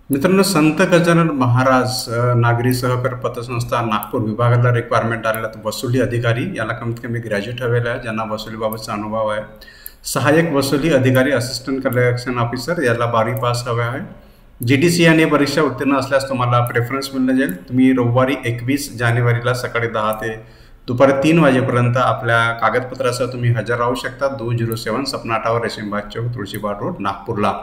मित्रांनो, संत गजानन महाराज नागरी सहकार पतसंस्था नागपूर विभागाला रिक्वायरमेंट आलेला वसुली अधिकारी याला कमीत कमी ग्रॅज्युएट हवेला आहे, ज्यांना वसुलीबाबतचा अनुभव आहे. सहाय्यक वसुली अधिकारी असिस्टंट कलेक्शन ऑफिसर याला 12वी पास हवे आहे. GDC आणि परीक्षा उत्तीर्ण असल्यास तुम्हाला प्रेफरन्स मिळून जाईल. तुम्ही रविवारी 21 जानेवारीला सकाळी 10 ते दुपारी 3 वाजेपर्यंत आपल्या कागदपत्रासह तुम्ही हजर राहू शकता. 207 सपना टावर, रेशीमबाग चौक, तुळशीबाग रोड, नागपूरला.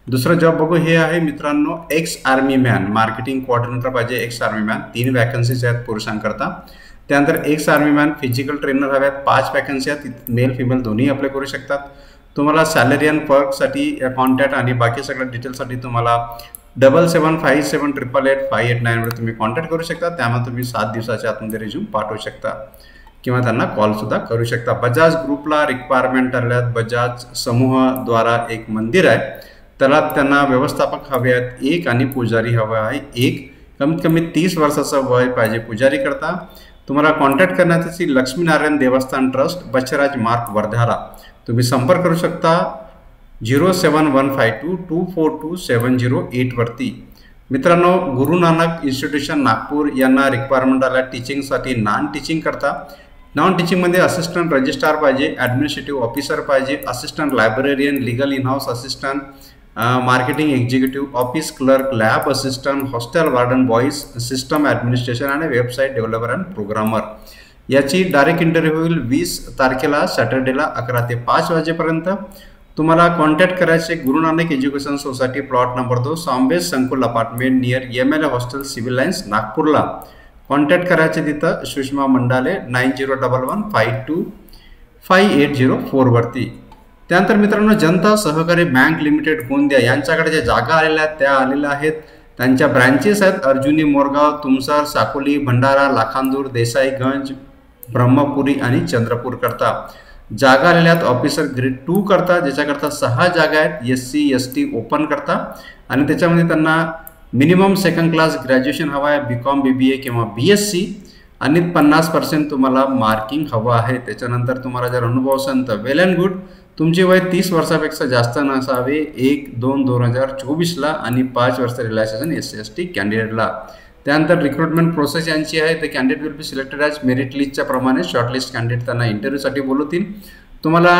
दुसरा जॉब बघू हे आहे मित्रांनो, ex army man marketing coordinator पाहिजे. एक्स आर्मी मॅन 3 वॅकन्सीज आहेत पुरुषांकरता. त्यानंतर ex army man physical trainer हव्यात, 5 वॅकन्सी आहेत. मेल फिमेल दोन्ही अप्लाय करू शकतात. तुम्हाला सॅलरी अँड वर्कसाठी कॉन्टॅक्ट आणि बाकी सगळ्या डिटेल्ससाठी तुम्हाला 7757888589 वर तुम्ही कॉन्टॅक्ट करू शकता. त्यामध्ये तुम्ही 7 दिवसाच्या आतमध्ये रिझ्यूम पाठवू शकता किंवा त्यांना कॉल सुद्धा करू शकता. बजाज ग्रुपला रिक्वायरमेंट आल्यात. बजाज समूहाद्वारा एक मंदिर आहे, त्याला त्यांना व्यवस्थापक हवे आहेत 1 आणि पुजारी हवा आहे 1. कमीत कमी 30 वर्षाचं वय पाहिजे पुजारी करता. तुम्हाला कॉन्टॅक्ट करण्यासाठी लक्ष्मीनारायण देवस्थान ट्रस्ट, बचराज मार्ग, वर्धाला. तुम्ही संपर्क करू शकता 07152242708 वरती. मित्रांनो, गुरु नानक इन्स्टिट्यूशन नागपूर यांना रिक्वायरमेंट आल्या टीचिंगसाठी नॉन टीचिंग करता. नॉन टीचिंगमध्ये असिस्टंट रजिस्ट्रार पाहिजे, ॲडमिनिस्ट्रेटिव्ह ऑफिसर पाहिजे, assistant librarian, legal in house assistant, marketing executive, office clerk, lab assistant, hostel warden boys, system administration आणि वेबसाईट डेव्हलपर अँड प्रोग्रामर. याची डायरेक्ट इंटरव्ह्यू होईल 20 तारखेला सॅटर्डेला 11 ते 5 वाजेपर्यंत. तुम्हाला कॉन्टॅक्ट करायचे Guru Nanak education society, plot number 2, सांबेज संकुल apartment, near MLA hostel, civil lines, नागपूरला. कॉन्टॅक्ट करायचे तिथं सुषमा मंडाले 9011525804 वरती. त्यानंतर मित्रांनो, जनता सहकारी बँक लिमिटेड गोंदिया यांच्याकडे ज्या जागा आलेल्या आहेत त्या आलेल्या आहेत. त्यांच्या ब्रँचेस आहेत अर्जुनी, मोरगाव, तुमसर, साकोली, भंडारा, लाखांदूर, देसाईगंज, ब्रह्मपुरी आणि चंद्रपूर करता. जागा आलेल्या आहेत ऑफिसर ग्रेड 2 करता, ज्याच्याकरता 6 जागा आहेत. SC ST ओपन करता आणि त्याच्यामध्ये त्यांना मिनिमम सेकंड क्लास ग्रॅज्युएशन हवा आहे, BCom BBA किंवा BSc आणि 50% तुम्हाला मार्किंग हवं आहे. त्याच्यानंतर तुम्हाला जर अनुभव असेल तर वेल अँड गुड. तुमचे वय 30 वर्षापेक्षा जास्त नसावे 1/2/2024ला आणि 5 वर्ष रिलॅक्सेशन SC ST कॅन्डिडेटला. त्यानंतर रिक्रुटमेंट प्रोसेस यांची आहे. तर candidate will be selected as merit लिस्टच्या प्रमाणे. शॉर्टलिस्ट कॅन्डिडेट त्यांना इंटरव्ह्यूसाठी बोलवतील. तुम्हाला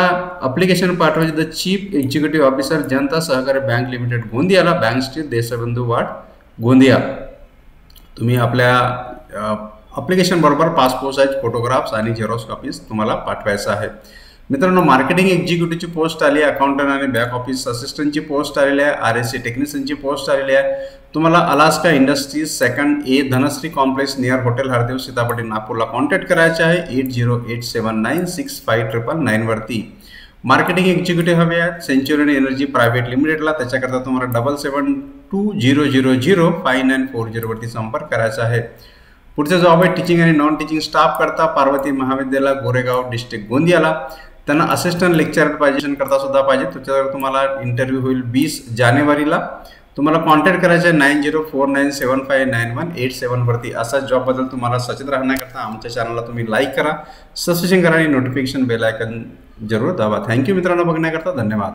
अप्लिकेशन पाठवायचे the chief executive officer, Janata Sahakari bank limited गोंदियाला, bank street, Deshbandhu ward, Gondia. तुम्ही आपल्या अप्लिकेशन बरोबर पासपोर्ट साईज फोटोग्राफ्स आणि झेरॉक्स कॉपीज तुम्हाला पाठवायचं आहे. मित्रांनो, मार्केटिंग एक्झिक्युटिव्हची पोस्ट आली आहे, अकाउंटंट आणि बॅक ऑफिस असिस्टंटची पोस्ट आलेली आहे, RSC टेक्निशियनची पोस्ट आलेली आहे. तुम्हाला Alaska industries 2nd A Dhanashree complex near hotel Hardev, Sitapati, नागपूरला कॉन्टॅक्ट करायचे आहे 8087965999 वरती. मार्केटिंग एक्झिक्युटिव्ह हवे आहेत सेंच्युरियन एनर्जी प्रायव्हेट लिमिटेडला. त्याच्याकरता तुम्हाला 7720005940 वरती संपर्क करायचा आहे. पुढचा जॉब आहे टीचिंग आणि नॉन टीचिंग स्टाफ करता, पार्वती महाविद्यालय, गोरेगाव, डिस्ट्रिक्ट, गोंदियाला. त्यांना असिस्टंट लेक्चरर पाहिजे करता सुद्धा पाहिजे. त्याच्यावर तुम्हाला इंटरव्ह्यू होईल 20 जानेवारीला. तुम्हाला कॉन्टॅक्ट करायचं आहे 9049759187 वरती. असा जॉबबद्दल तुम्हाला सचेत राहण्याकरता आमच्या चॅनलला तुम्ही लाईक करा, सबस्क्रिप्शन करा आणि नोटिफिकेशन बेल आयकन जरूर दाबा. थँक्यू मित्रांनो बघण्याकरता. धन्यवाद.